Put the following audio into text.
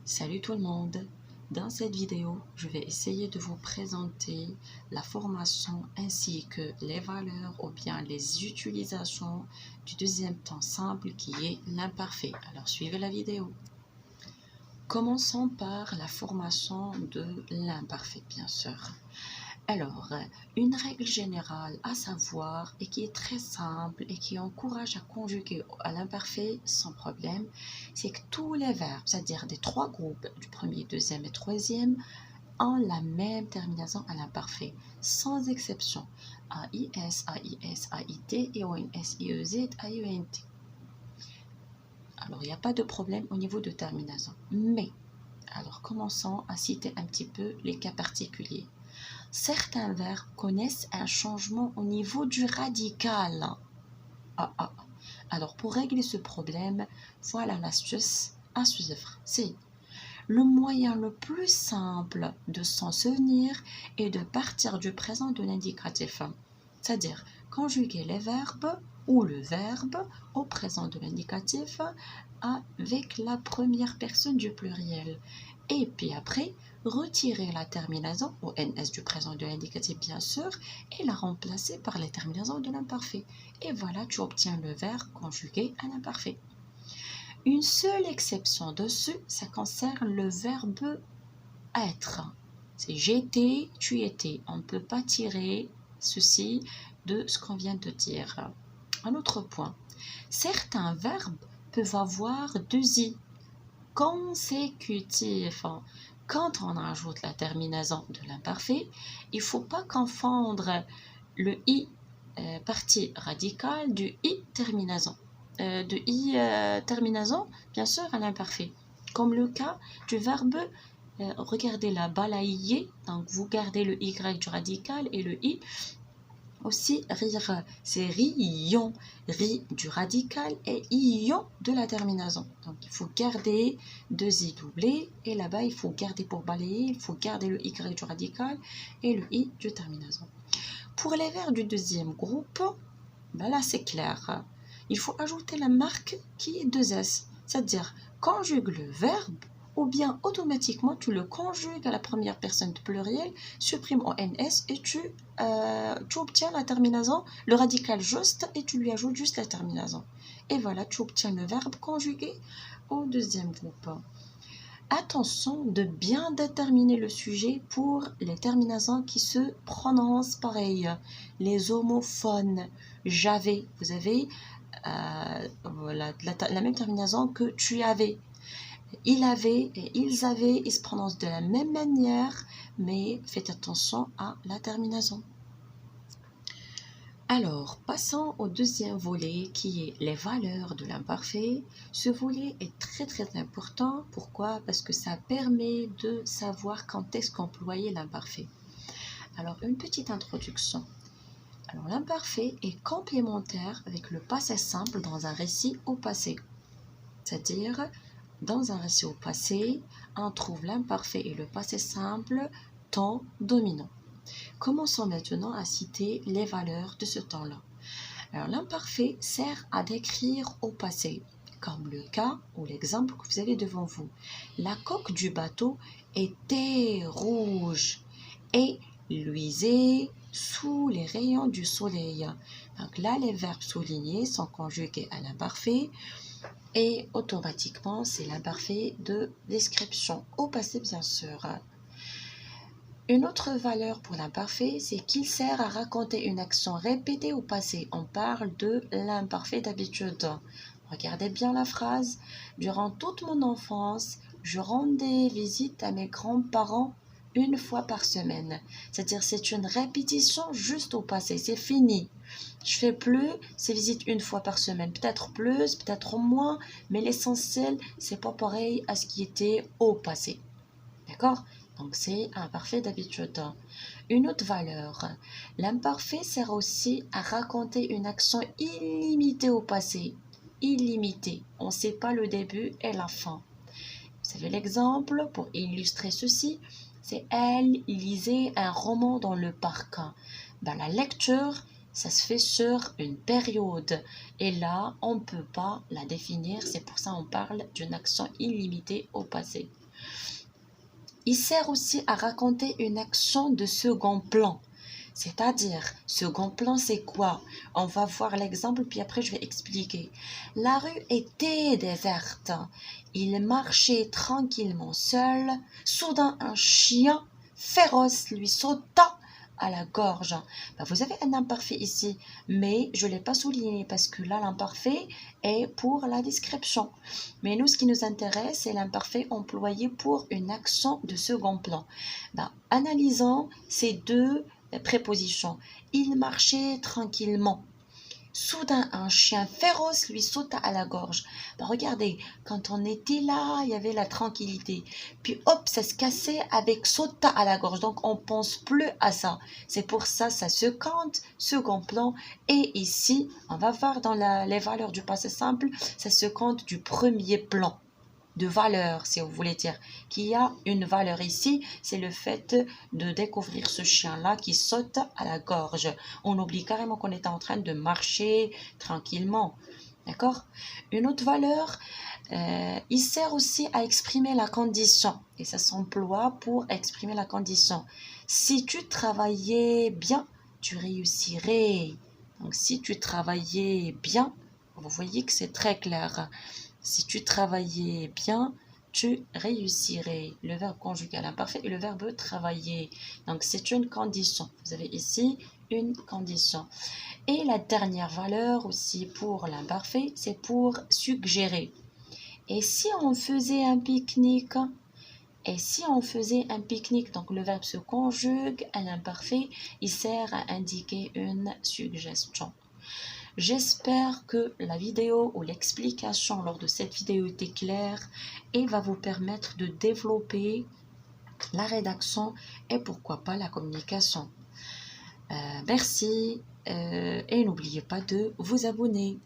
Salut tout le monde! Dans cette vidéo, je vais essayer de vous présenter la formation ainsi que les valeurs ou bien les utilisations du deuxième temps simple qui est l'imparfait. Alors suivez la vidéo. Commençons par la formation de l'imparfait, bien sûr. Alors, une règle générale à savoir et qui est très simple et qui encourage à conjuguer à l'imparfait sans problème, c'est que tous les verbes, c'est-à-dire des trois groupes, du premier, deuxième et troisième, ont la même terminaison à l'imparfait, sans exception. AIS, AIS, AIT, EONS, IEZ, AIENT. Alors, il n'y a pas de problème au niveau de terminaison. Mais, alors commençons à citer un petit peu les cas particuliers. Certains verbes connaissent un changement au niveau du radical. Alors, pour régler ce problème, voilà l'astuce à suivre. C'est le moyen le plus simple de s'en souvenir et de partir du présent de l'indicatif. C'est-à-dire conjuguer les verbes ou le verbe au présent de l'indicatif avec la première personne du pluriel. Et puis après, retirer la terminaison au NS du présent de l'indicatif bien sûr et la remplacer par les terminaisons de l'imparfait. Et voilà, tu obtiens le verbe conjugué à l'imparfait. Une seule exception dessus, ça concerne le verbe être. C'est j'étais, tu étais. On ne peut pas tirer ceci de ce qu'on vient de dire. Un autre point, certains verbes peuvent avoir deux i consécutifs. Quand on ajoute la terminaison de l'imparfait, il ne faut pas confondre le i partie radicale du i terminaison. Terminaison, bien sûr, à l'imparfait. Comme le cas du verbe, regardez la balayer, donc vous gardez le y du radical et le i. Aussi, rire, c'est rion, ri du radical et ion de la terminaison. Donc, il faut garder deux i doublés et là-bas, il faut garder pour balayer, il faut garder le y du radical et le i du terminaison. Pour les verbes du deuxième groupe, ben là, c'est clair. Il faut ajouter la marque qui est 2s, c'est-à-dire conjugue le verbe ou bien automatiquement tu le conjugues à la première personne du pluriel, supprime au ns et tu obtiens la terminaison, le radical juste et tu lui ajoutes juste la terminaison. Et voilà, tu obtiens le verbe conjugué au deuxième groupe. Attention de bien déterminer le sujet pour les terminaisons qui se prononcent pareil. Les homophones, j'avais, vous avez la même terminaison que tu avais. Il avait et ils avaient, ils se prononcent de la même manière, mais faites attention à la terminaison. Alors, passons au deuxième volet qui est les valeurs de l'imparfait. Ce volet est très important. Pourquoi? Parce que ça permet de savoir quand est-ce qu'employer l'imparfait. Alors, une petite introduction. Alors, l'imparfait est complémentaire avec le passé simple dans un récit au passé. C'est-à-dire, dans un récit au passé, on trouve l'imparfait et le passé simple temps dominant. Commençons maintenant à citer les valeurs de ce temps-là. Alors, l'imparfait sert à décrire au passé, comme le cas ou l'exemple que vous avez devant vous. La coque du bateau était rouge et luisait sous les rayons du soleil. Donc là, les verbes soulignés sont conjugués à l'imparfait et automatiquement, c'est l'imparfait de description au passé, bien sûr. Une autre valeur pour l'imparfait, c'est qu'il sert à raconter une action répétée au passé. On parle de l'imparfait d'habitude. Regardez bien la phrase. Durant toute mon enfance, je rendais visite à mes grands-parents une fois par semaine. C'est-à-dire c'est une répétition juste au passé. C'est fini. Je fais plus ces visites une fois par semaine. Peut-être plus, peut-être moins. Mais l'essentiel, c'est pas pareil à ce qui était au passé. D'accord? Donc, c'est imparfait d'habitude. Une autre valeur. L'imparfait sert aussi à raconter une action illimitée au passé. Illimitée. On ne sait pas le début et la fin. Vous savez l'exemple pour illustrer ceci? C'est elle lisait un roman dans le parc. La lecture, ça se fait sur une période. Et là, on ne peut pas la définir. C'est pour ça qu'on parle d'une action illimitée au passé. Il sert aussi à raconter une action de second plan. C'est-à-dire, second plan, c'est quoi? On va voir l'exemple, puis après je vais expliquer. La rue était déserte. Il marchait tranquillement seul. Soudain, un chien féroce lui sauta à la gorge. Vous avez un imparfait ici, mais je ne l'ai pas souligné parce que là, l'imparfait est pour la description. Mais nous, ce qui nous intéresse, c'est l'imparfait employé pour une action de second plan. Analysons ces deux prépositions. Il marchait tranquillement. Soudain, un chien féroce lui sauta à la gorge. Regardez, quand on était là, il y avait la tranquillité. Puis hop, ça se cassait avec sauta à la gorge. Donc, on pense plus à ça. C'est pour ça, ça se compte, second plan. Et ici, on va voir dans les valeurs du passé simple, ça se compte du premier plan. De valeur, si vous voulez dire, qu'il y a une valeur ici, c'est le fait de découvrir ce chien-là qui saute à la gorge. On oublie carrément qu'on est en train de marcher tranquillement. D'accord? Une autre valeur, il sert aussi à exprimer la condition. Et ça s'emploie pour exprimer la condition. Si tu travaillais bien, tu réussirais. Donc, si tu travaillais bien, vous voyez que c'est très clair. Si tu travaillais bien, tu réussirais. Le verbe conjugal imparfait et le verbe travailler. Donc, c'est une condition. Vous avez ici une condition. Et la dernière valeur aussi pour l'imparfait, c'est pour suggérer. Et si on faisait un pique-nique? Et si on faisait un pique-nique, donc le verbe se conjugue à l'imparfait, il sert à indiquer une suggestion. J'espère que la vidéo ou l'explication lors de cette vidéo était claire et va vous permettre de développer la rédaction et pourquoi pas la communication. Merci et n'oubliez pas de vous abonner.